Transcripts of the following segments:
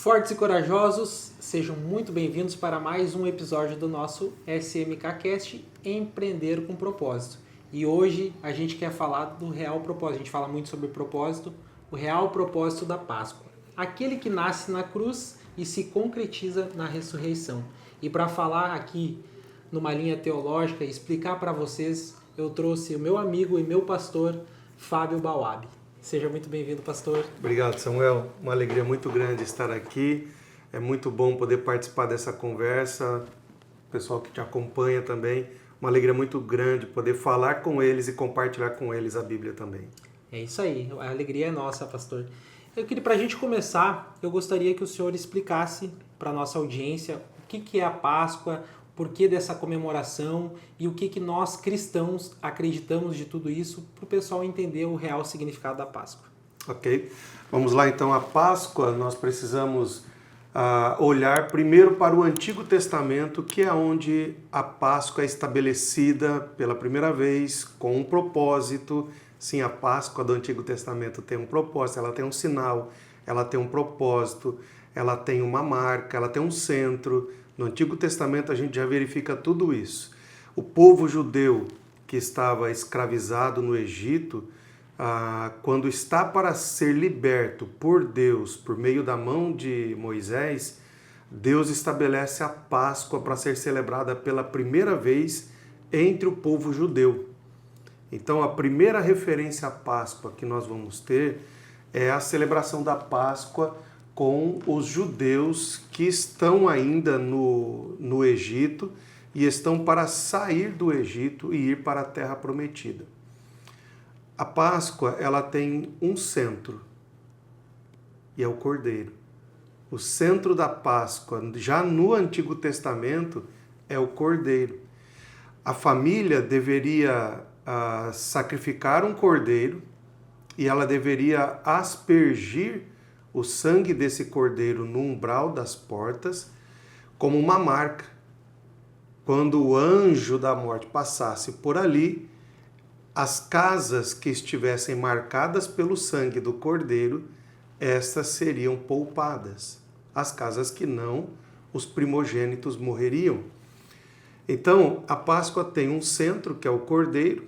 Fortes e corajosos, sejam muito bem-vindos para mais um episódio do nosso SMKcast Empreender com Propósito. E hoje a gente quer falar do real propósito. A gente fala muito sobre propósito, o real propósito da Páscoa. Aquele que nasce na cruz e se concretiza na ressurreição. E para falar aqui numa linha teológica e explicar para vocês, eu trouxe o meu amigo e meu pastor, Fábio Bauab. Seja muito bem-vindo, pastor. Obrigado, Samuel. Uma alegria muito grande estar aqui. É muito bom poder participar dessa conversa. O pessoal que te acompanha também. Uma alegria muito grande poder falar com eles e compartilhar com eles a Bíblia também. É isso aí. A alegria é nossa, pastor. Para a gente começar, eu gostaria que o senhor explicasse para a nossa audiência o que é a Páscoa, o porquê dessa comemoração e o que nós cristãos acreditamos de tudo isso, para o pessoal entender o real significado da Páscoa. Ok? Vamos lá então. A Páscoa, nós precisamos olhar primeiro para o Antigo Testamento, que é onde a Páscoa é estabelecida pela primeira vez com um propósito. Sim, a Páscoa do Antigo Testamento tem um propósito, ela tem um sinal, ela tem um propósito, ela tem uma marca, ela tem um centro. No Antigo Testamento a gente já verifica tudo isso. O povo judeu que estava escravizado no Egito, quando está para ser liberto por Deus, por meio da mão de Moisés, Deus estabelece a Páscoa para ser celebrada pela primeira vez entre o povo judeu. Então, a primeira referência à Páscoa que nós vamos ter é a celebração da Páscoa com os judeus que estão ainda no Egito e estão para sair do Egito e ir para a Terra Prometida. A Páscoa, ela tem um centro, e é o Cordeiro. O centro da Páscoa, já no Antigo Testamento, é o Cordeiro. A família deveria sacrificar um cordeiro e ela deveria aspergir o sangue desse cordeiro no umbral das portas como uma marca. Quando o anjo da morte passasse por ali, as casas que estivessem marcadas pelo sangue do cordeiro, estas seriam poupadas. As casas que não, os primogênitos morreriam. Então, a Páscoa tem um centro, que é o cordeiro.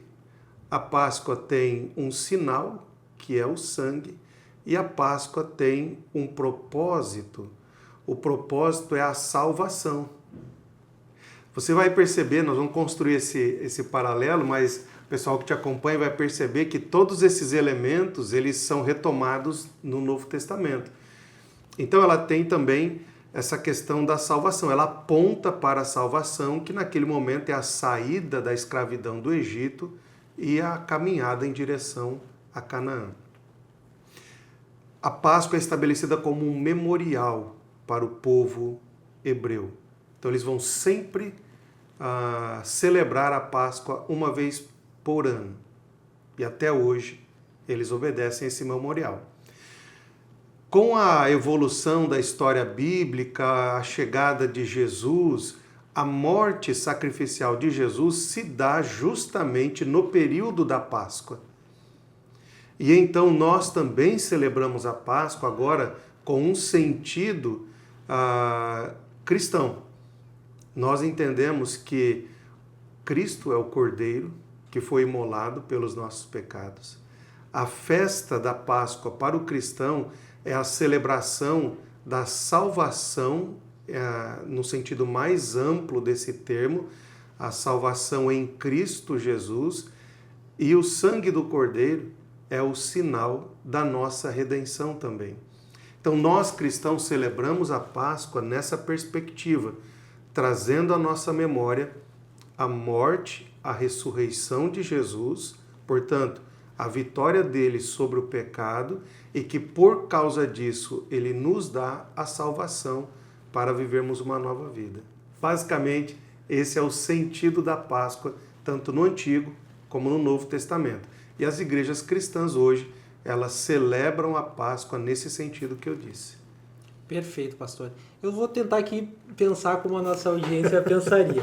A Páscoa tem um sinal, que é o sangue, e a Páscoa tem um propósito. O propósito é a salvação. Você vai perceber, nós vamos construir esse paralelo, mas o pessoal que te acompanha vai perceber que todos esses elementos, eles são retomados no Novo Testamento. Então ela tem também essa questão da salvação. Ela aponta para a salvação, que naquele momento é a saída da escravidão do Egito e a caminhada em direção a Canaã. A Páscoa é estabelecida como um memorial para o povo hebreu. Então eles vão sempre celebrar a Páscoa uma vez por ano. E até hoje eles obedecem esse memorial. Com a evolução da história bíblica, a chegada de Jesus, a morte sacrificial de Jesus se dá justamente no período da Páscoa. E então nós também celebramos a Páscoa agora com um sentido cristão. Nós entendemos que Cristo é o Cordeiro que foi imolado pelos nossos pecados. A festa da Páscoa para o cristão é a celebração da salvação, no sentido mais amplo desse termo, a salvação em Cristo Jesus, e o sangue do Cordeiro é o sinal da nossa redenção também. Então nós cristãos celebramos a Páscoa nessa perspectiva, trazendo à nossa memória a morte, a ressurreição de Jesus, portanto, a vitória dele sobre o pecado, e que por causa disso ele nos dá a salvação para vivermos uma nova vida. Basicamente, esse é o sentido da Páscoa, tanto no Antigo como no Novo Testamento. E as igrejas cristãs hoje, elas celebram a Páscoa nesse sentido que eu disse. Perfeito, pastor. Eu vou tentar aqui pensar como a nossa audiência pensaria.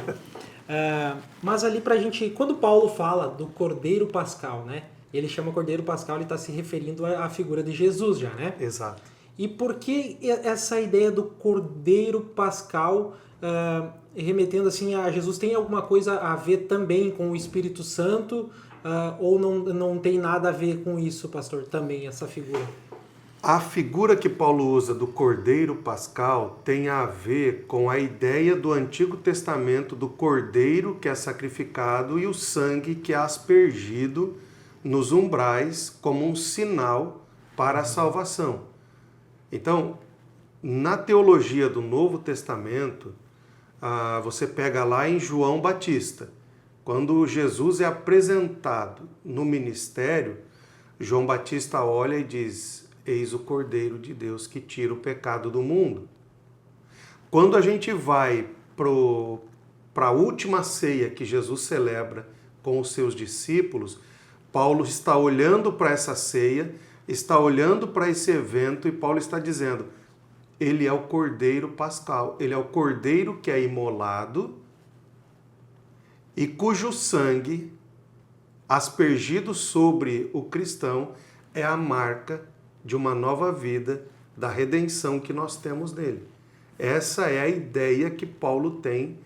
Mas ali pra gente, quando Paulo fala do Cordeiro Pascal, né? Ele chama Cordeiro Pascal, ele está se referindo à figura de Jesus já, né? Exato. E por que essa ideia do Cordeiro Pascal, remetendo assim a Jesus, tem alguma coisa a ver também com o Espírito Santo, ou não tem nada a ver com isso, pastor, também, essa figura? A figura que Paulo usa do Cordeiro Pascal tem a ver com a ideia do Antigo Testamento do cordeiro que é sacrificado e o sangue que é aspergido nos umbrais como um sinal para a salvação. Então, na teologia do Novo Testamento, você pega lá em João Batista. Quando Jesus é apresentado no ministério, João Batista olha e diz: eis o Cordeiro de Deus que tira o pecado do mundo. Quando a gente vai para a última ceia que Jesus celebra com os seus discípulos, Paulo está olhando para essa ceia, está olhando para esse evento e Paulo está dizendo: ele é o Cordeiro Pascal, ele é o Cordeiro que é imolado e cujo sangue aspergido sobre o cristão é a marca de uma nova vida, da redenção que nós temos nele. Essa é a ideia que Paulo tem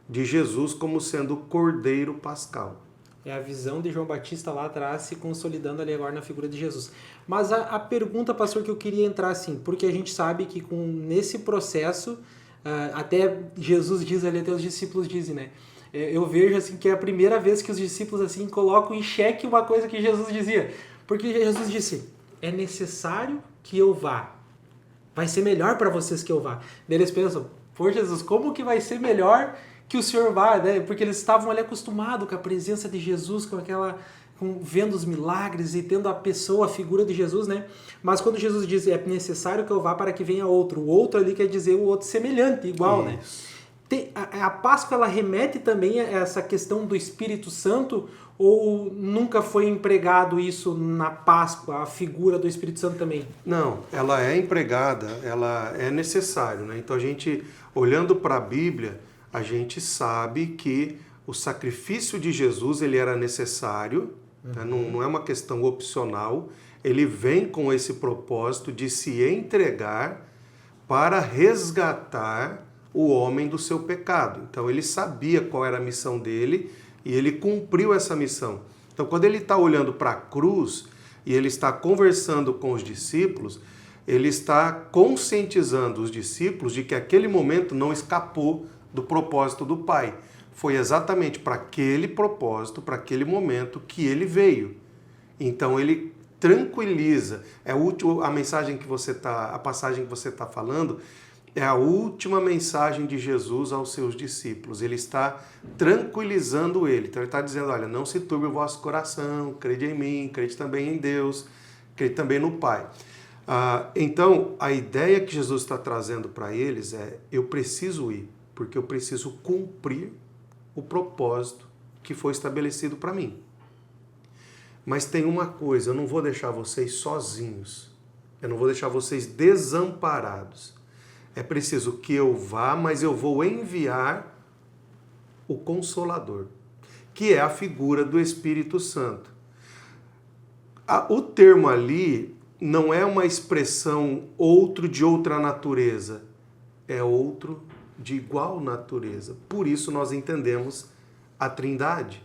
de Jesus como sendo o Cordeiro Pascal. É a visão de João Batista lá atrás se consolidando ali agora na figura de Jesus. Mas a pergunta, pastor, que eu queria entrar assim, porque a gente sabe que nesse processo, até Jesus diz ali, até os discípulos dizem, né? Eu vejo assim que é a primeira vez que os discípulos assim colocam em xeque uma coisa que Jesus dizia. Porque Jesus disse: é necessário que eu vá. Vai ser melhor para vocês que eu vá. Daí eles pensam: por Jesus, como que vai ser melhor que o Senhor vá? Né? Porque eles estavam ali acostumados com a presença de Jesus, vendo os milagres e tendo a pessoa, a figura de Jesus, né? Mas quando Jesus diz: é necessário que eu vá para que venha outro. O outro ali quer dizer o outro semelhante, igual, né? A Páscoa, ela remete também a essa questão do Espírito Santo, ou nunca foi empregado isso na Páscoa, a figura do Espírito Santo também? Não, ela é empregada, ela é necessário, né? Então a gente, olhando para a Bíblia, a gente sabe que o sacrifício de Jesus, ele era necessário, né? Não é uma questão opcional, ele vem com esse propósito de se entregar para resgatar o homem do seu pecado. Então ele sabia qual era a missão dele e ele cumpriu essa missão. Então quando ele está olhando para a cruz e ele está conversando com os discípulos, ele está conscientizando os discípulos de que aquele momento não escapou do propósito do Pai. Foi exatamente para aquele propósito, para aquele momento que ele veio. Então ele tranquiliza. A mensagem que você a passagem que você está falando é a última mensagem de Jesus aos seus discípulos. Ele está tranquilizando ele. Então ele está dizendo: olha, não se turbe o vosso coração, crede em mim, crede também em Deus, crede também no Pai. Então a ideia que Jesus está trazendo para eles é: eu preciso ir, porque eu preciso cumprir o propósito que foi estabelecido para mim. Mas tem uma coisa: eu não vou deixar vocês sozinhos, eu não vou deixar vocês desamparados. É preciso que eu vá, mas eu vou enviar o Consolador, que é a figura do Espírito Santo. O termo ali não é uma expressão outro de outra natureza, é outro de igual natureza. Por isso nós entendemos a Trindade.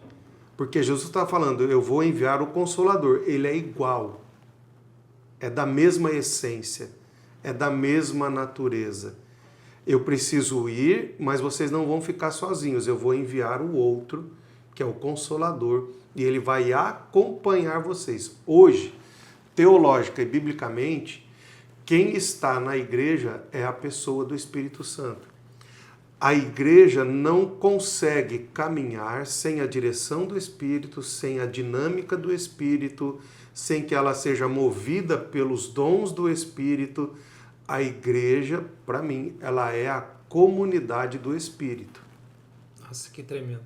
Porque Jesus está falando: eu vou enviar o Consolador. Ele é igual, é da mesma essência, é da mesma natureza. Eu preciso ir, mas vocês não vão ficar sozinhos. Eu vou enviar o outro, que é o Consolador, e ele vai acompanhar vocês. Hoje, teológica e biblicamente, quem está na igreja é a pessoa do Espírito Santo. A igreja não consegue caminhar sem a direção do Espírito, sem a dinâmica do Espírito, sem que ela seja movida pelos dons do Espírito. A igreja, para mim, ela é a comunidade do Espírito. Nossa, que tremendo.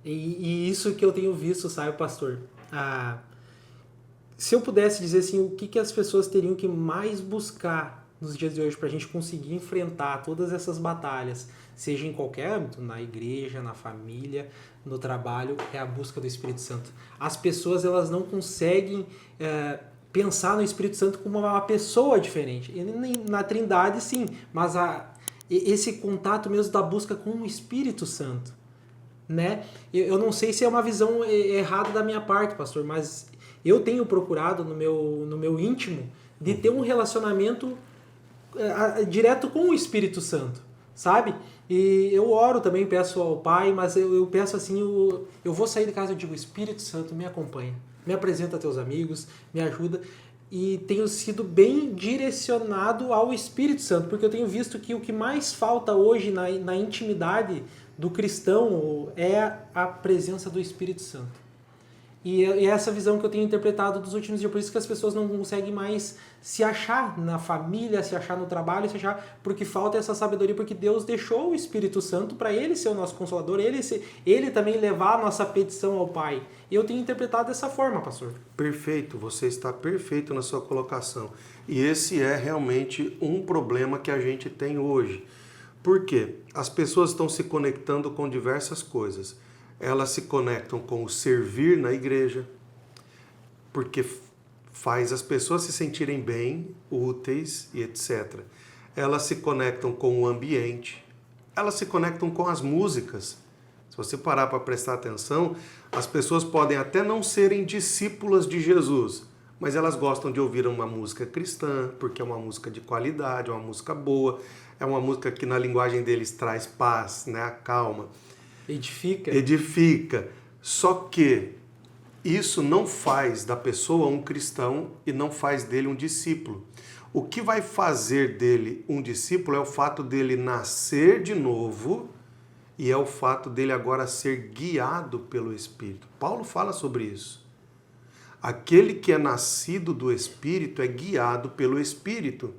E isso que eu tenho visto, sabe, pastor? Se eu pudesse dizer assim, o que as pessoas teriam que mais buscar nos dias de hoje para a gente conseguir enfrentar todas essas batalhas, seja em qualquer âmbito, na igreja, na família, no trabalho, é a busca do Espírito Santo. As pessoas, elas não conseguem pensar no Espírito Santo como uma pessoa diferente. E na Trindade, sim, mas esse contato mesmo da busca com o Espírito Santo, né? Eu não sei se é uma visão errada da minha parte, pastor, mas eu tenho procurado no meu íntimo de ter um relacionamento direto com o Espírito Santo, sabe? E eu oro também, peço ao Pai, mas eu peço assim, eu vou sair de casa e digo, Espírito Santo, me acompanha, me apresenta a teus amigos, me ajuda. E tenho sido bem direcionado ao Espírito Santo, porque eu tenho visto que o que mais falta hoje na intimidade do cristão é a presença do Espírito Santo. E é essa visão que eu tenho interpretado dos últimos dias. Por isso que as pessoas não conseguem mais se achar na família, se achar no trabalho, se achar, porque falta essa sabedoria, porque Deus deixou o Espírito Santo para Ele ser o nosso Consolador, Ele também levar a nossa petição ao Pai. E eu tenho interpretado dessa forma, pastor. Perfeito, você está perfeito na sua colocação. E esse é realmente um problema que a gente tem hoje. Por quê? As pessoas estão se conectando com diversas coisas. Elas se conectam com o servir na igreja, porque faz as pessoas se sentirem bem, úteis e etc. Elas se conectam com o ambiente, elas se conectam com as músicas. Se você parar para prestar atenção, as pessoas podem até não serem discípulas de Jesus, mas elas gostam de ouvir uma música cristã, porque é uma música de qualidade, é uma música boa, é uma música que na linguagem deles traz paz, né, acalma. Edifica. Só que isso não faz da pessoa um cristão e não faz dele um discípulo. O que vai fazer dele um discípulo é o fato dele nascer de novo e é o fato dele agora ser guiado pelo Espírito. Paulo fala sobre isso. Aquele que é nascido do Espírito é guiado pelo Espírito.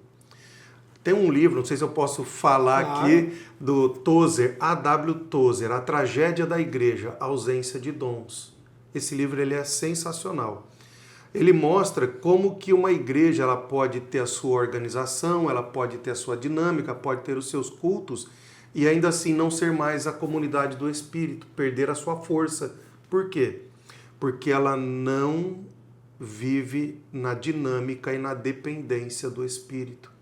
Tem um livro, não sei se eu posso falar aqui, do Tozer, A.W. Tozer, A Tragédia da Igreja, A Ausência de Dons. Esse livro ele é sensacional. Ele mostra como que uma igreja ela pode ter a sua organização, ela pode ter a sua dinâmica, pode ter os seus cultos e ainda assim não ser mais a comunidade do Espírito, perder a sua força. Por quê? Porque ela não vive na dinâmica e na dependência do Espírito.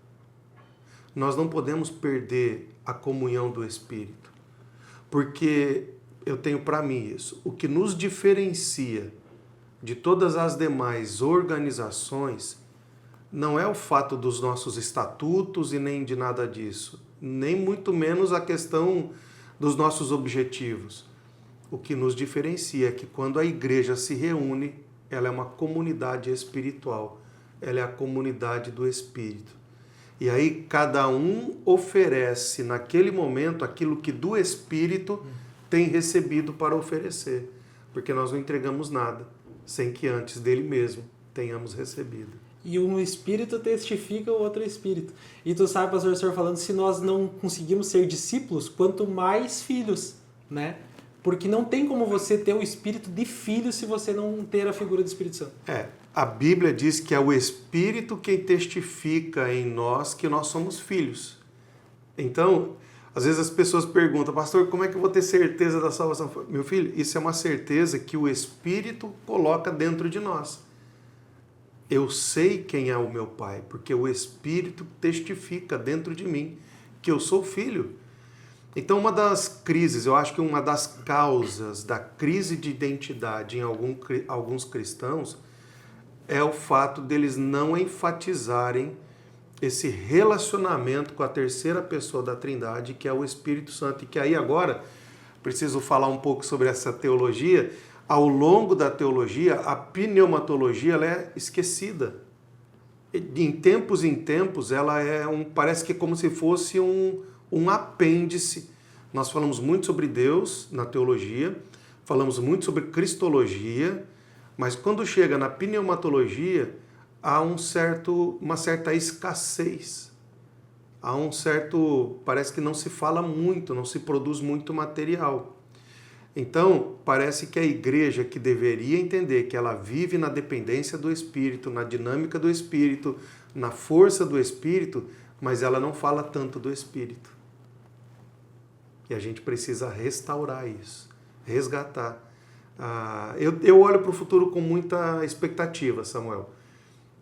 Nós não podemos perder a comunhão do Espírito, porque eu tenho para mim isso. O que nos diferencia de todas as demais organizações não é o fato dos nossos estatutos e nem de nada disso, nem muito menos a questão dos nossos objetivos. O que nos diferencia é que quando a igreja se reúne, ela é uma comunidade espiritual, ela é a comunidade do Espírito. E aí cada um oferece naquele momento aquilo que do Espírito tem recebido para oferecer. Porque nós não entregamos nada sem que antes dele mesmo tenhamos recebido. E um Espírito testifica o outro Espírito. E tu sabe, pastor, o senhor falando, se nós não conseguimos ser discípulos, quanto mais filhos, né? Porque não tem como você ter o espírito de filho se você não ter a figura do Espírito Santo. A Bíblia diz que é o Espírito quem testifica em nós que nós somos filhos. Então, às vezes as pessoas perguntam, pastor, como é que eu vou ter certeza da salvação? Meu filho, isso é uma certeza que o Espírito coloca dentro de nós. Eu sei quem é o meu Pai, porque o Espírito testifica dentro de mim que eu sou filho. Então, uma das crises, eu acho que uma das causas da crise de identidade em alguns cristãos é o fato deles não enfatizarem esse relacionamento com a terceira pessoa da Trindade, que é o Espírito Santo. E que aí agora, preciso falar um pouco sobre essa teologia. Ao longo da teologia, a pneumatologia ela é esquecida. Em tempos, ela parece que é como se fosse um apêndice. Nós falamos muito sobre Deus na teologia, falamos muito sobre cristologia, mas quando chega na pneumatologia, há uma certa escassez. Parece que não se fala muito, não se produz muito material. Então, parece que a igreja que deveria entender que ela vive na dependência do Espírito, na dinâmica do Espírito, na força do Espírito, mas ela não fala tanto do Espírito. E a gente precisa restaurar isso, resgatar. Eu olho para o futuro com muita expectativa, Samuel.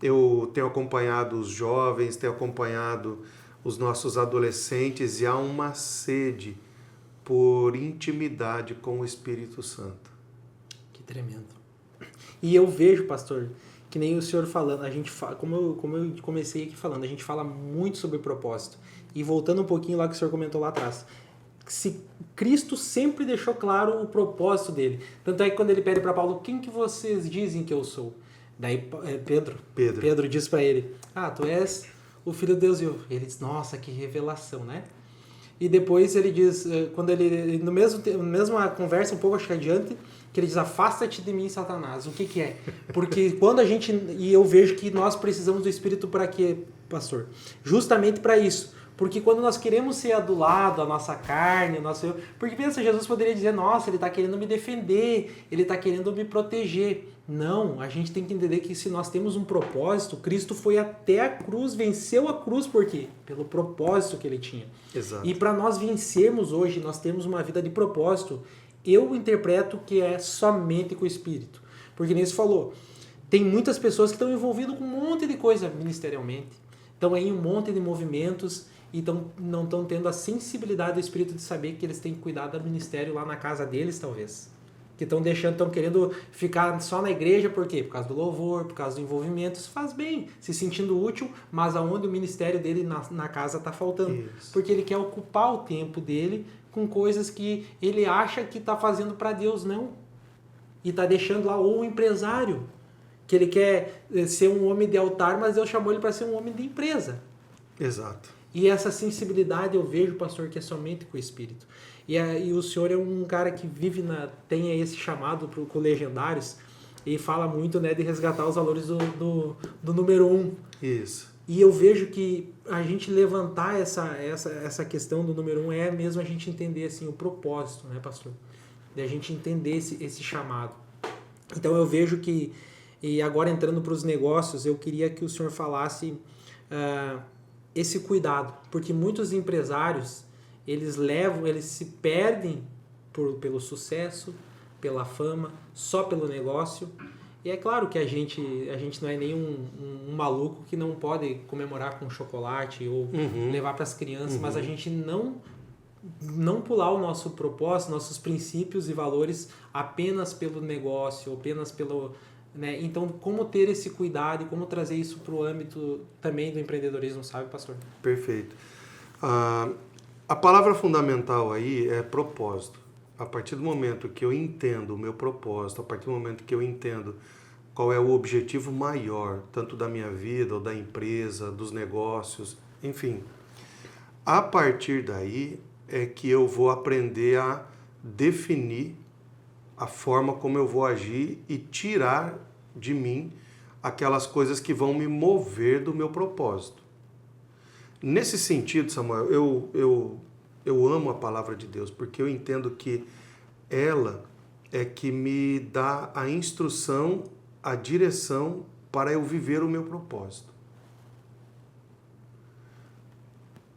eu tenho acompanhado os jovens, tenho acompanhado os nossos adolescentes e há uma sede por intimidade com o Espírito Santo. Que tremendo. E eu vejo, pastor, que nem o senhor falando, a gente fala, como eu comecei aqui falando, a gente fala muito sobre propósito. E voltando um pouquinho lá que o senhor comentou lá atrás, se Cristo sempre deixou claro o propósito dele. Tanto é que quando ele pede para Paulo, quem que vocês dizem que eu sou? Daí Pedro diz para ele, tu és o Filho de Deus vivo. Ele diz, nossa, que revelação, né? E depois ele diz, quando ele no mesma conversa, um pouco acho que adiante, que ele diz, afasta-te de mim, Satanás. O que que é? Porque quando a gente, e eu vejo que nós precisamos do Espírito para quê, pastor? Justamente para isso. Porque quando nós queremos ser adulado, a nossa carne, o nosso eu... Porque pensa, Jesus poderia dizer, nossa, ele está querendo me defender, ele está querendo me proteger. Não, a gente tem que entender que se nós temos um propósito, Cristo foi até a cruz, venceu a cruz, por quê? Pelo propósito que ele tinha. Exato. E para nós vencermos hoje, nós temos uma vida de propósito, eu interpreto que é somente com o Espírito. Porque nem você falou, tem muitas pessoas que estão envolvidas com um monte de coisa ministerialmente, estão aí em um monte de movimentos, e não estão tendo a sensibilidade do Espírito de saber que eles têm que cuidar do ministério lá na casa deles, talvez. Que estão querendo ficar só na igreja, por quê? Por causa do louvor, por causa do envolvimento. Isso faz bem, se sentindo útil, mas aonde o ministério dele na casa está faltando. Isso. Porque ele quer ocupar o tempo dele com coisas que ele acha que está fazendo para Deus, não. E está deixando lá, ou um empresário, que ele quer ser um homem de altar, mas Deus chamou ele para ser um homem de empresa. Exato. E essa sensibilidade eu vejo, pastor, que é somente com o Espírito. E o senhor é um cara que tem esse chamado com Legendários e fala muito, né, de resgatar os valores do número 1. Isso. E eu vejo que a gente levantar essa questão do número 1 é mesmo a gente entender assim, o propósito, né, pastor? De a gente entender esse chamado. Então eu vejo que, e agora entrando para os negócios, eu queria que o senhor falasse esse cuidado, porque muitos empresários eles se perdem pelo sucesso, pela fama, só pelo negócio. E é claro que a gente não é nem um maluco que não pode comemorar com chocolate ou levar para as crianças, mas a gente não pular o nosso propósito, nossos princípios e valores apenas pelo negócio, ou apenas pelo... Né? Então, como ter esse cuidado e como trazer isso para o âmbito também do empreendedorismo, sabe, pastor? Perfeito. A palavra fundamental aí é propósito. A partir do momento que eu entendo o meu propósito, a partir do momento que eu entendo qual é o objetivo maior, tanto da minha vida, ou da empresa, dos negócios, enfim, a partir daí é que eu vou aprender a definir a forma como eu vou agir e tirar de mim aquelas coisas que vão me mover do meu propósito. Nesse sentido, Samuel, eu amo a palavra de Deus, porque eu entendo que ela é que me dá a instrução, a direção para eu viver o meu propósito.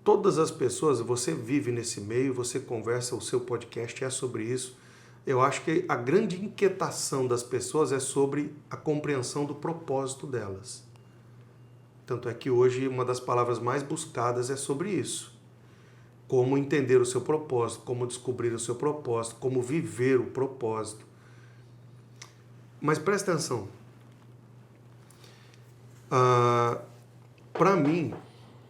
Todas as pessoas, você vive nesse meio, você conversa, o seu podcast é sobre isso. Eu acho que a grande inquietação das pessoas é sobre a compreensão do propósito delas. Tanto é que hoje uma das palavras mais buscadas é sobre isso. Como entender o seu propósito, como descobrir o seu propósito, como viver o propósito. Mas presta atenção. Para mim,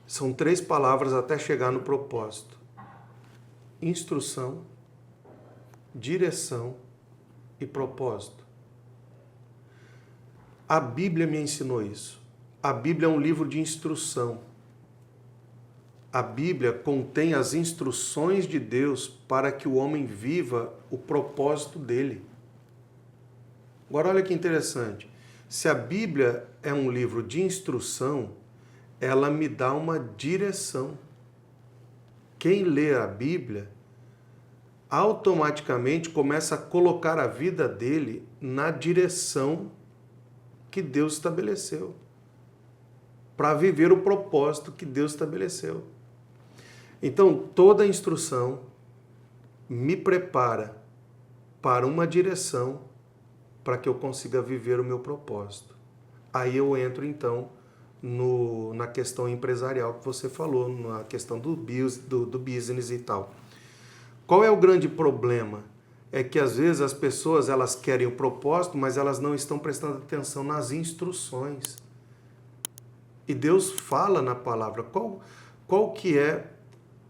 são 3 palavras até chegar no propósito: instrução, direção e propósito. A Bíblia me ensinou isso. A Bíblia é um livro de instrução. A Bíblia contém as instruções de Deus para que o homem viva o propósito dele. Agora olha que interessante. Se a Bíblia é um livro de instrução, ela me dá uma direção. Quem lê a Bíblia automaticamente começa a colocar a vida dele na direção que Deus estabeleceu, para viver o propósito que Deus estabeleceu. Então, toda a instrução me prepara para uma direção para que eu consiga viver o meu propósito. Aí eu entro, então, na questão empresarial que você falou, na questão do business e tal. Qual é o grande problema? É que às vezes as pessoas elas querem o propósito, mas elas não estão prestando atenção nas instruções. E Deus fala na palavra qual que é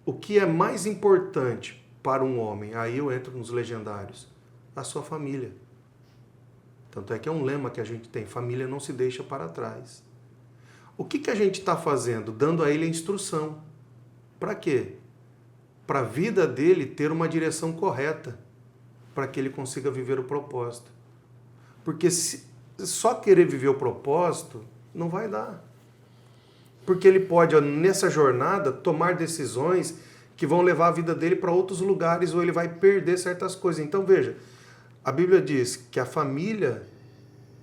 o que é mais importante para um homem. Aí eu entro nos legendários. A sua família. Tanto é que é um lema que a gente tem: família não se deixa para trás. O que a gente está fazendo? Dando a ele a instrução. Para quê? Para a vida dele ter uma direção correta, para que ele consiga viver o propósito. Porque se só querer viver o propósito, não vai dar. Porque ele pode, nessa jornada, tomar decisões que vão levar a vida dele para outros lugares, ou ele vai perder certas coisas. Então, veja, a Bíblia diz que a família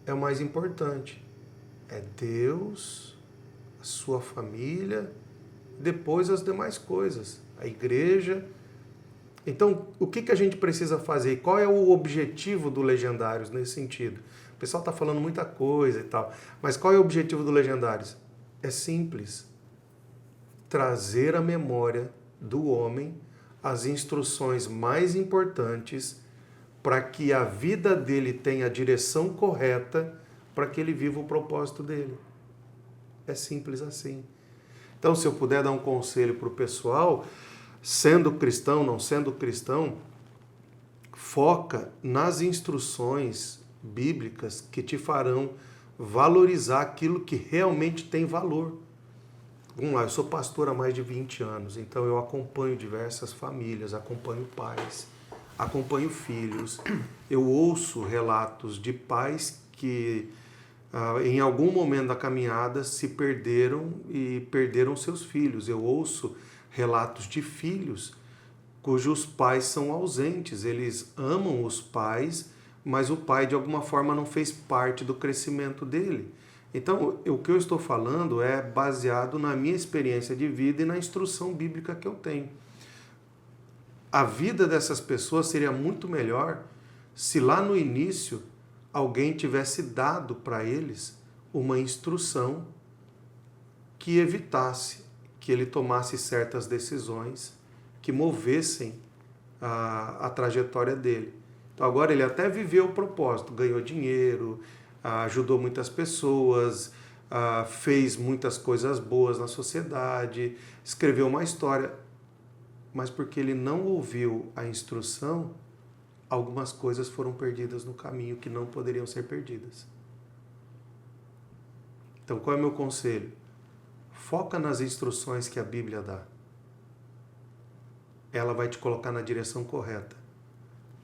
é o mais importante. É Deus, a sua família, depois as demais coisas. A igreja. Então, o que a gente precisa fazer? Qual é o objetivo do Legendários nesse sentido? O pessoal está falando muita coisa e tal, mas qual é o objetivo do Legendários? É simples. Trazer à memória do homem as instruções mais importantes para que a vida dele tenha a direção correta para que ele viva o propósito dele. É simples assim. Então, se eu puder dar um conselho para o pessoal, sendo cristão, não sendo cristão, foca nas instruções bíblicas que te farão valorizar aquilo que realmente tem valor. Vamos lá, eu sou pastor há mais de 20 anos, então eu acompanho diversas famílias, acompanho pais, acompanho filhos, eu ouço relatos de pais que em algum momento da caminhada se perderam e perderam seus filhos. Eu ouço relatos de filhos cujos pais são ausentes, eles amam os pais, mas o pai de alguma forma não fez parte do crescimento dele. Então, o que eu estou falando é baseado na minha experiência de vida e na instrução bíblica que eu tenho. A vida dessas pessoas seria muito melhor se lá no início alguém tivesse dado para eles uma instrução que evitasse que ele tomasse certas decisões que movessem a trajetória dele. Então agora ele até viveu o propósito, ganhou dinheiro, ajudou muitas pessoas, fez muitas coisas boas na sociedade, escreveu uma história, mas porque ele não ouviu a instrução, algumas coisas foram perdidas no caminho que não poderiam ser perdidas. Então qual é o meu conselho? Foca nas instruções que a Bíblia dá. Ela vai te colocar na direção correta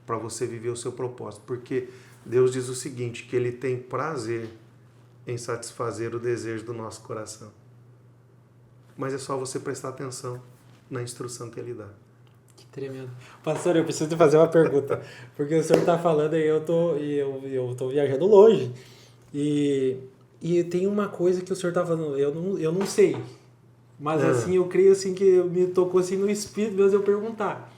para você viver o seu propósito. Porque Deus diz o seguinte, que Ele tem prazer em satisfazer o desejo do nosso coração. Mas é só você prestar atenção na instrução que Ele dá. Que tremendo. Pastor, eu preciso te fazer uma pergunta. Porque o senhor está falando e eu tô viajando longe. E tem uma coisa que o senhor está falando, eu não sei. Mas assim, eu creio assim, que me tocou assim, no espírito mesmo eu perguntar.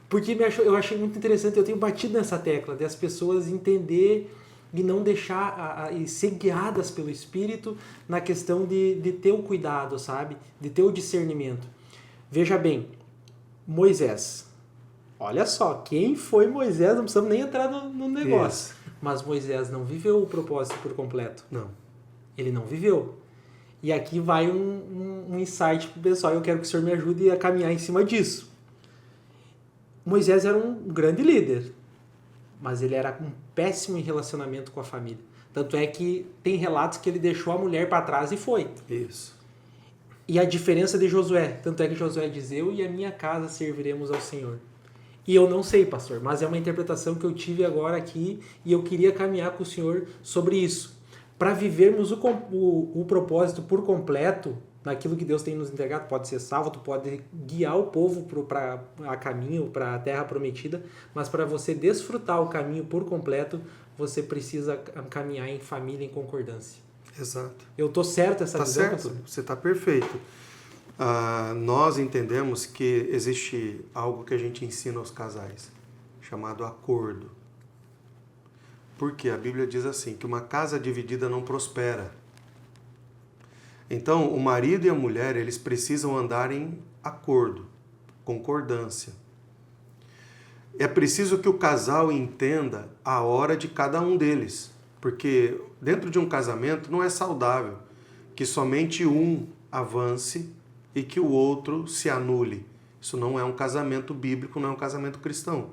Porque eu achei muito interessante, eu tenho batido nessa tecla, de as pessoas entender e não deixar e ser guiadas pelo Espírito na questão de ter o cuidado, sabe? De ter o discernimento. Veja bem, Moisés. Olha só, quem foi Moisés? Não precisamos nem entrar no negócio. Isso. Mas Moisés não viveu o propósito por completo. Não. Ele não viveu. E aqui vai um insight para o pessoal. Eu quero que o senhor me ajude a caminhar em cima disso. Moisés era um grande líder, mas ele era um péssimo em relacionamento com a família. Tanto é que tem relatos que ele deixou a mulher para trás e foi. Isso. E a diferença de Josué, tanto é que Josué diz, eu e a minha casa serviremos ao Senhor. E eu não sei, pastor, mas é uma interpretação que eu tive agora aqui e eu queria caminhar com o senhor sobre isso. Para vivermos o propósito por completo, naquilo que Deus tem nos entregado, pode ser salvo, tu pode guiar o povo para caminho, para a terra prometida, mas para você desfrutar o caminho por completo, você precisa caminhar em família, em concordância. Exato. Eu estou certo essa visão? Tá certo, você está perfeito. Nós entendemos que existe algo que a gente ensina aos casais, chamado acordo. Porque a Bíblia diz assim, que uma casa dividida não prospera. Então, o marido e a mulher, eles precisam andar em acordo, concordância. É preciso que o casal entenda a hora de cada um deles, porque dentro de um casamento não é saudável que somente um avance e que o outro se anule. Isso não é um casamento bíblico, não é um casamento cristão.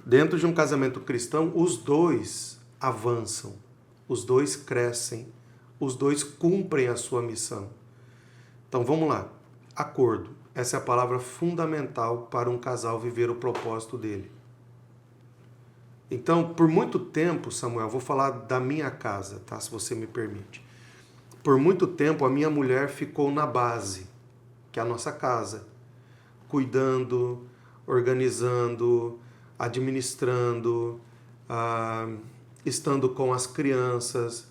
Dentro de um casamento cristão, os dois avançam, os dois crescem, os dois cumprem a sua missão. Então vamos lá, acordo. Essa é a palavra fundamental para um casal viver o propósito dele. Então, por muito tempo, Samuel, vou falar da minha casa, tá? Se você me permite. Por muito tempo, a minha mulher ficou na base, que é a nossa casa, cuidando, organizando, administrando, estando com as crianças,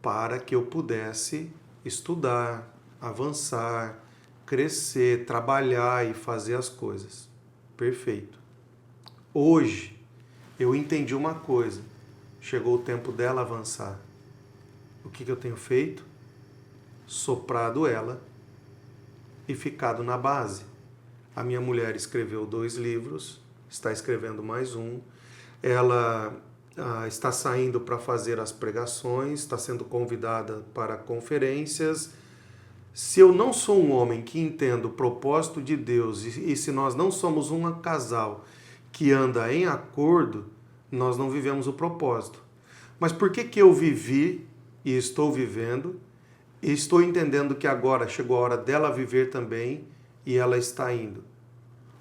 para que eu pudesse estudar, avançar, crescer, trabalhar e fazer as coisas. Perfeito. Hoje, eu entendi uma coisa. Chegou o tempo dela avançar. O que eu tenho feito? Soprado ela e ficado na base. A minha mulher escreveu 2 livros, está escrevendo mais um. Ela está saindo para fazer as pregações, está sendo convidada para conferências. Se eu não sou um homem que entenda o propósito de Deus e se nós não somos um casal que anda em acordo, nós não vivemos o propósito. Mas por que eu vivi e estou vivendo e estou entendendo que agora chegou a hora dela viver também e ela está indo?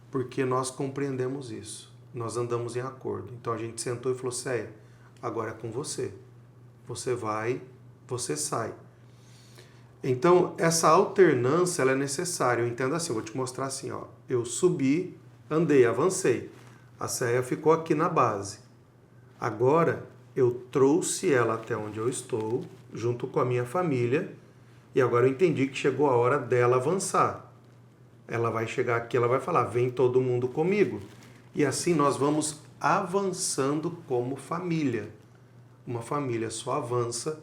Porque nós compreendemos isso. Nós andamos em acordo. Então a gente sentou e falou, Céia, agora é com você. Você vai, você sai. Então, essa alternância ela é necessária. Eu entendo assim, eu vou te mostrar assim, ó. Eu subi, andei, avancei. A Céia ficou aqui na base. Agora, eu trouxe ela até onde eu estou, junto com a minha família, e agora eu entendi que chegou a hora dela avançar. Ela vai chegar aqui, ela vai falar, vem todo mundo comigo. E assim nós vamos avançando como família. Uma família só avança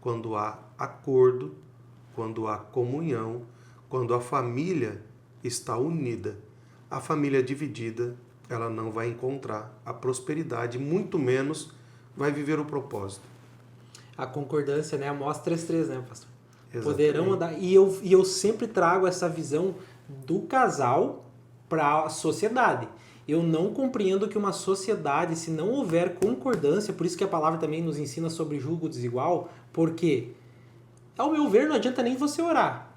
quando há acordo, quando há comunhão, quando a família está unida. A família dividida, ela não vai encontrar a prosperidade, muito menos vai viver o propósito. A concordância, né? Amós 3:3, né, pastor? Exatamente. Poderão andar. E eu sempre trago essa visão do casal para a sociedade. Eu não compreendo que uma sociedade, se não houver concordância, por isso que a palavra também nos ensina sobre julgo desigual, porque, ao meu ver, não adianta nem você orar.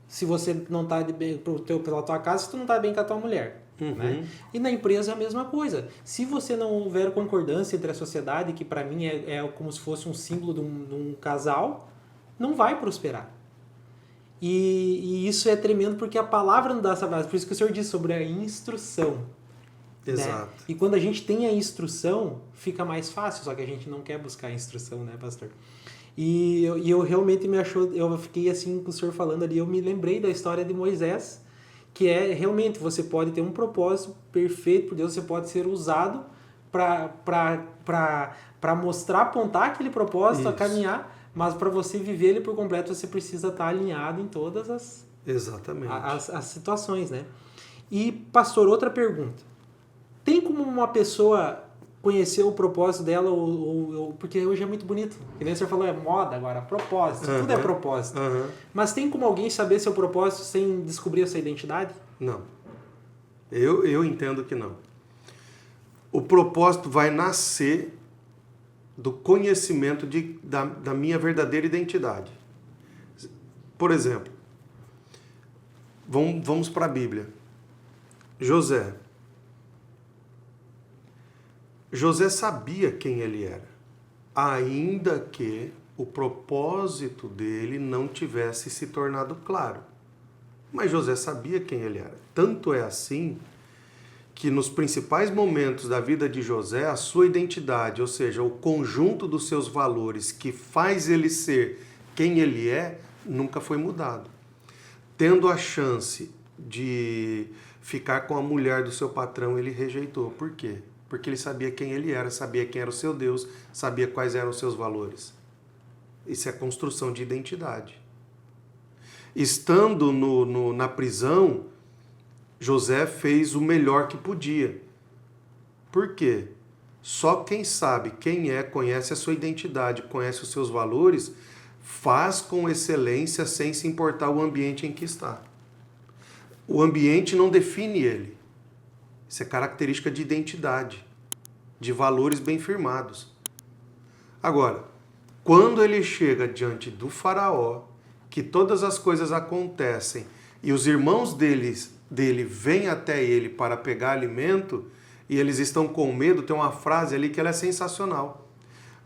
Se você não está bem pela tua casa, se tu não está bem com a tua mulher. Uhum. Né? E na empresa é a mesma coisa. Se você não houver concordância entre a sociedade, que para mim é como se fosse um símbolo de um casal, não vai prosperar. E isso é tremendo porque a palavra não dá essa base. Por isso que o Senhor disse sobre a instrução. Exato. Né? E quando a gente tem a instrução, fica mais fácil, só que a gente não quer buscar a instrução, né, pastor? E eu realmente eu fiquei assim com o senhor falando ali, eu me lembrei da história de Moisés, que é realmente, você pode ter um propósito perfeito por Deus, você pode ser usado para mostrar, apontar aquele propósito, a caminhar, mas para você viver ele por completo, você precisa estar alinhado em todas as situações, né? E, pastor, outra pergunta. Tem como uma pessoa conhecer o propósito dela, porque hoje é muito bonito. Que nem o senhor falou, é moda agora, propósito, tudo é propósito. Mas tem como alguém saber seu propósito sem descobrir a sua identidade? Não. Eu entendo que não. O propósito vai nascer do conhecimento da minha verdadeira identidade. Por exemplo, vamos para a Bíblia. José sabia quem ele era, ainda que o propósito dele não tivesse se tornado claro. Mas José sabia quem ele era. Tanto é assim que nos principais momentos da vida de José, a sua identidade, ou seja, o conjunto dos seus valores que faz ele ser quem ele é, nunca foi mudado. Tendo a chance de ficar com a mulher do seu patrão, ele rejeitou. Por quê? porque ele sabia quem ele era, sabia quem era o seu Deus, sabia quais eram os seus valores. Isso é construção de identidade. Estando na prisão, José fez o melhor que podia. Por quê? Só quem sabe quem é, conhece a sua identidade, conhece os seus valores, faz com excelência sem se importar o ambiente em que está. O ambiente não define ele. Isso é característica de identidade, de valores bem firmados. Agora, quando ele chega diante do faraó, que todas as coisas acontecem e os irmãos dele vêm até ele para pegar alimento e eles estão com medo, tem uma frase ali que ela é sensacional.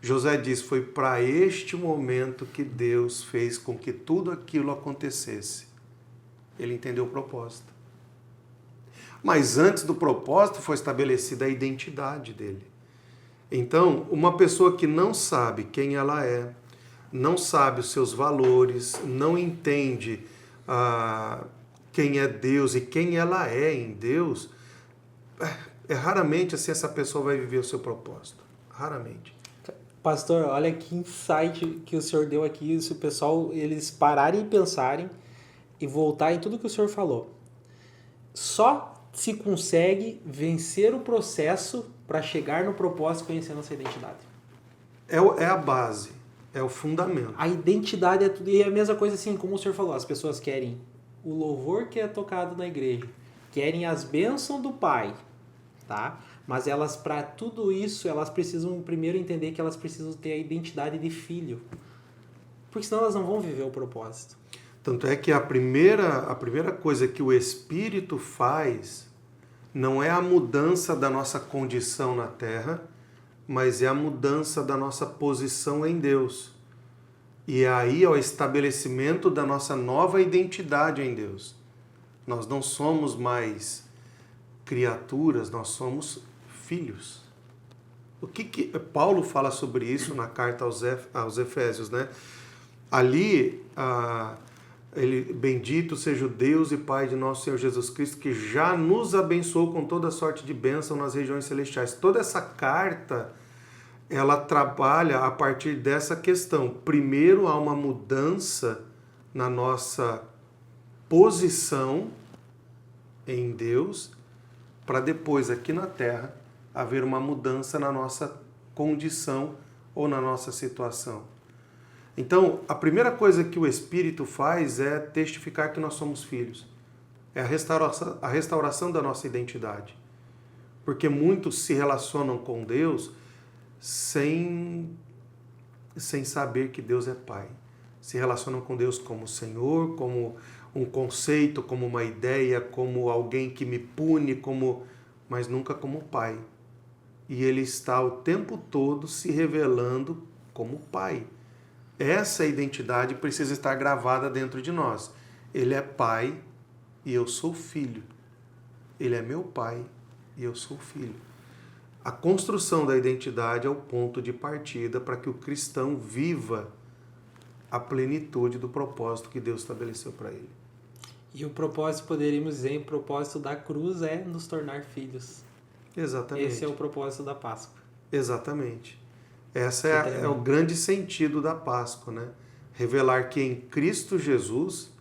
José diz, foi para este momento que Deus fez com que tudo aquilo acontecesse. Ele entendeu o propósito. Mas antes do propósito foi estabelecida a identidade dele. Então, uma pessoa que não sabe quem ela é, não sabe os seus valores, não entende quem é Deus e quem ela é em Deus, raramente assim essa pessoa vai viver o seu propósito. Raramente. Pastor, olha que insight que o senhor deu aqui, se o pessoal, eles pararem e pensarem e voltar em tudo que o senhor falou. Só se consegue vencer o processo para chegar no propósito conhecendo essa identidade. É a base, é o fundamento. A identidade é tudo. E é a mesma coisa assim, como o senhor falou, as pessoas querem o louvor que é tocado na igreja, querem as bênçãos do Pai, tá? Mas elas, para tudo isso, elas precisam primeiro entender que elas precisam ter a identidade de filho. Porque senão elas não vão viver o propósito. Tanto é que a primeira coisa que o Espírito faz não é a mudança da nossa condição na terra, mas é a mudança da nossa posição em Deus. E aí é o estabelecimento da nossa nova identidade em Deus. Nós não somos mais criaturas, nós somos filhos. O que Paulo fala sobre isso na carta aos Efésios, né? Ali, bendito seja o Deus e Pai de nosso Senhor Jesus Cristo, que já nos abençoou com toda sorte de bênção nas regiões celestiais. Toda essa carta, ela trabalha a partir dessa questão. Primeiro, há uma mudança na nossa posição em Deus, para depois, aqui na terra, haver uma mudança na nossa condição ou na nossa situação. Então, a primeira coisa que o Espírito faz é testificar que nós somos filhos. É a restauração da nossa identidade. Porque muitos se relacionam com Deus sem saber que Deus é Pai. Se relacionam com Deus como Senhor, como um conceito, como uma ideia, como alguém que me pune, mas nunca como Pai. E Ele está o tempo todo se revelando como Pai. Essa identidade precisa estar gravada dentro de nós. Ele é Pai e eu sou filho. Ele é meu Pai e eu sou filho. A construção da identidade é o ponto de partida para que o cristão viva a plenitude do propósito que Deus estabeleceu para ele. E o propósito, poderíamos dizer, o propósito da cruz é nos tornar filhos. Exatamente. Esse é o propósito da Páscoa. Exatamente. Esse é o grande sentido da Páscoa, né? Revelar que em Cristo Jesus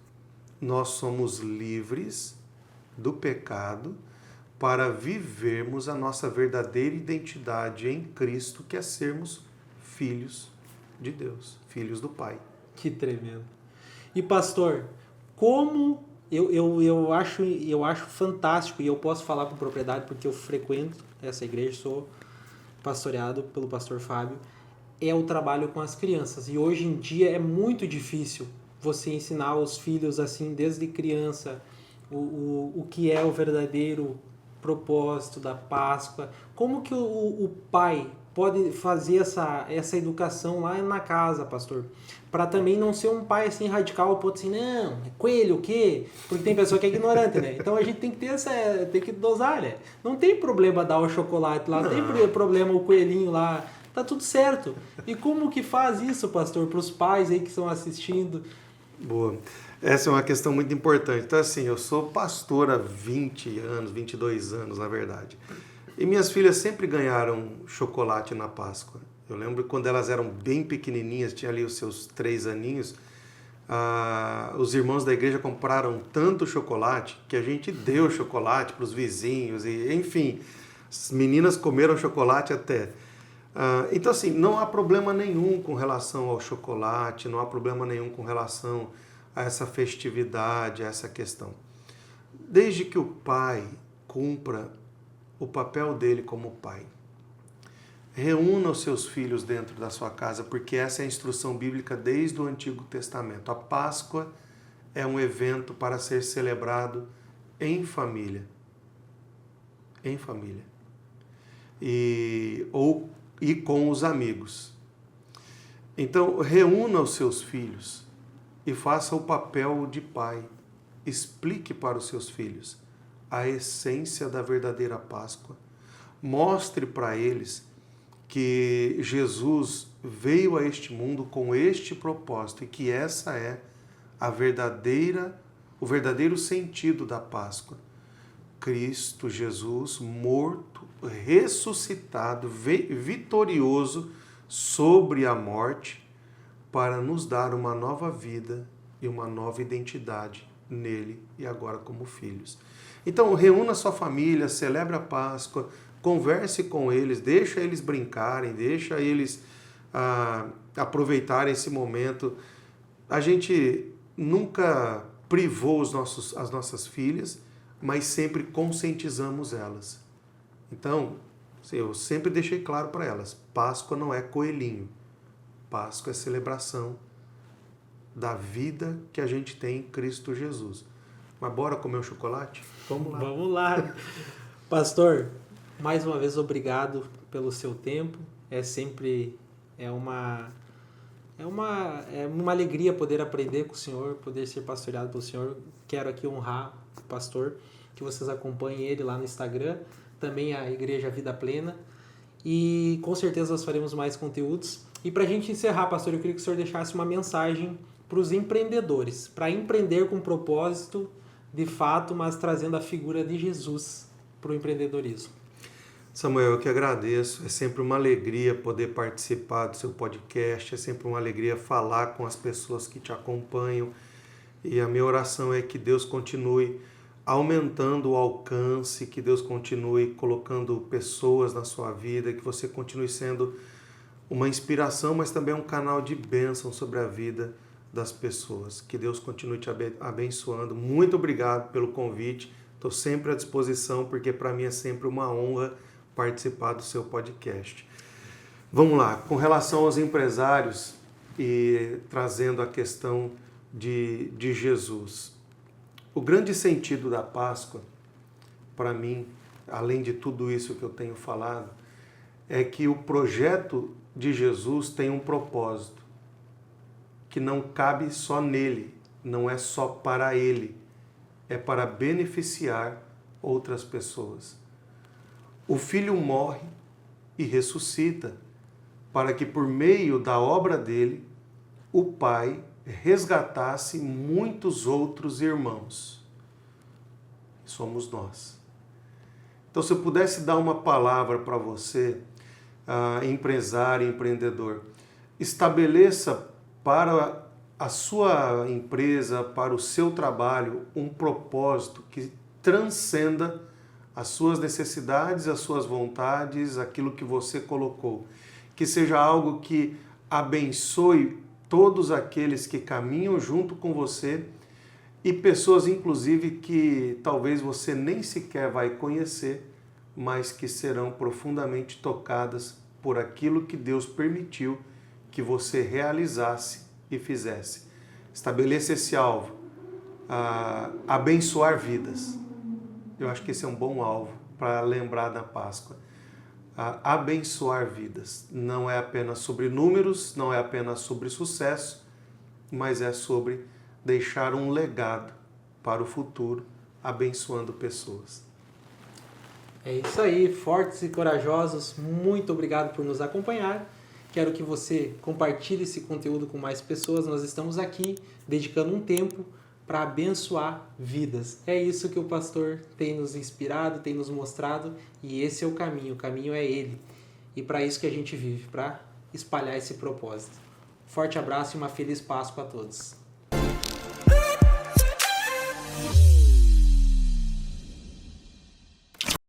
nós somos livres do pecado para vivermos a nossa verdadeira identidade em Cristo, que é sermos filhos de Deus, filhos do Pai. Que tremendo. E pastor, como eu acho fantástico, e eu posso falar com propriedade porque eu frequento essa igreja, sou pastoreado pelo pastor Fábio, é o trabalho com as crianças. E hoje em dia é muito difícil você ensinar os filhos assim desde criança o que é o verdadeiro propósito da Páscoa. Como que o pai pode fazer essa educação lá na casa, pastor? Para também não ser um pai assim radical, pode assim, não, é coelho o quê? Porque tem pessoa que é ignorante, né? Então a gente tem que tem que dosar, né? Não tem problema dar o chocolate lá, não tem problema o coelhinho lá, tá tudo certo. E como que faz isso, pastor, para os pais aí que estão assistindo? Boa. Essa é uma questão muito importante. Então, assim, eu sou pastor há 20 anos, 22 anos, na verdade. E minhas filhas sempre ganharam chocolate na Páscoa. Eu lembro quando elas eram bem pequenininhas, tinha ali os seus 3 aninhos, os irmãos da igreja compraram tanto chocolate que a gente deu chocolate para os vizinhos, e enfim, as meninas comeram chocolate até. Então assim, não há problema nenhum com relação ao chocolate, não há problema nenhum com relação a essa festividade, a essa questão. Desde que o pai cumpra o papel dele como pai. Reúna os seus filhos dentro da sua casa, porque essa é a instrução bíblica desde o Antigo Testamento. A Páscoa é um evento para ser celebrado em família. Em família. E com os amigos. Então, reúna os seus filhos e faça o papel de pai. Explique para os seus filhos a essência da verdadeira Páscoa. Mostre para eles que Jesus veio a este mundo com este propósito e que essa é o verdadeiro sentido da Páscoa. Cristo Jesus morto, ressuscitado, vitorioso sobre a morte para nos dar uma nova vida e uma nova identidade nele e agora como filhos. Então, reúna sua família, celebre a Páscoa, converse com eles, deixa eles brincarem, deixa eles aproveitarem esse momento. A gente nunca privou as nossas filhas, mas sempre conscientizamos elas. Então, eu sempre deixei claro para elas, Páscoa não é coelhinho. Páscoa é celebração da vida que a gente tem em Cristo Jesus. Mas bora comer um chocolate? Vamos lá. Vamos lá. Pastor, mais uma vez obrigado pelo seu tempo. É uma alegria poder aprender com o senhor, poder ser pastoreado pelo senhor. Quero aqui honrar o pastor, que vocês acompanhem ele lá no Instagram, também a Igreja Vida Plena. E com certeza nós faremos mais conteúdos. E para a gente encerrar, pastor, eu queria que o senhor deixasse uma mensagem para os empreendedores, para empreender com propósito, de fato, mas trazendo a figura de Jesus para o empreendedorismo. Samuel, eu que agradeço. É sempre uma alegria poder participar do seu podcast, é sempre uma alegria falar com as pessoas que te acompanham. E a minha oração é que Deus continue aumentando o alcance, que Deus continue colocando pessoas na sua vida, que você continue sendo uma inspiração, mas também um canal de bênção sobre a vida das pessoas. Que Deus continue te abençoando. Muito obrigado pelo convite. Estou sempre à disposição, porque para mim é sempre uma honra participar do seu podcast. Vamos lá, com relação aos empresários e trazendo a questão de Jesus. O grande sentido da Páscoa, para mim, além de tudo isso que eu tenho falado, é que o projeto de Jesus tem um propósito que não cabe só nele, não é só para ele, é para beneficiar outras pessoas. O Filho morre e ressuscita para que por meio da obra dele, o Pai resgatasse muitos outros irmãos. Somos nós. Então, se eu pudesse dar uma palavra para você, empresário, empreendedor, estabeleça para a sua empresa, para o seu trabalho, um propósito que transcenda as suas necessidades, as suas vontades, aquilo que você colocou. Que seja algo que abençoe todos aqueles que caminham junto com você e pessoas, inclusive, que talvez você nem sequer vai conhecer, mas que serão profundamente tocadas por aquilo que Deus permitiu que você realizasse e fizesse. Estabeleça esse alvo, abençoar vidas. Eu acho que esse é um bom alvo para lembrar da Páscoa. Abençoar vidas. Não é apenas sobre números, não é apenas sobre sucesso, mas é sobre deixar um legado para o futuro, abençoando pessoas. É isso aí, fortes e corajosos, muito obrigado por nos acompanhar. Quero que você compartilhe esse conteúdo com mais pessoas. Nós estamos aqui dedicando um tempo para abençoar vidas. É isso que o pastor tem nos inspirado, tem nos mostrado, e esse é o caminho é ele. E para isso que a gente vive, para espalhar esse propósito. Forte abraço e uma feliz Páscoa a todos.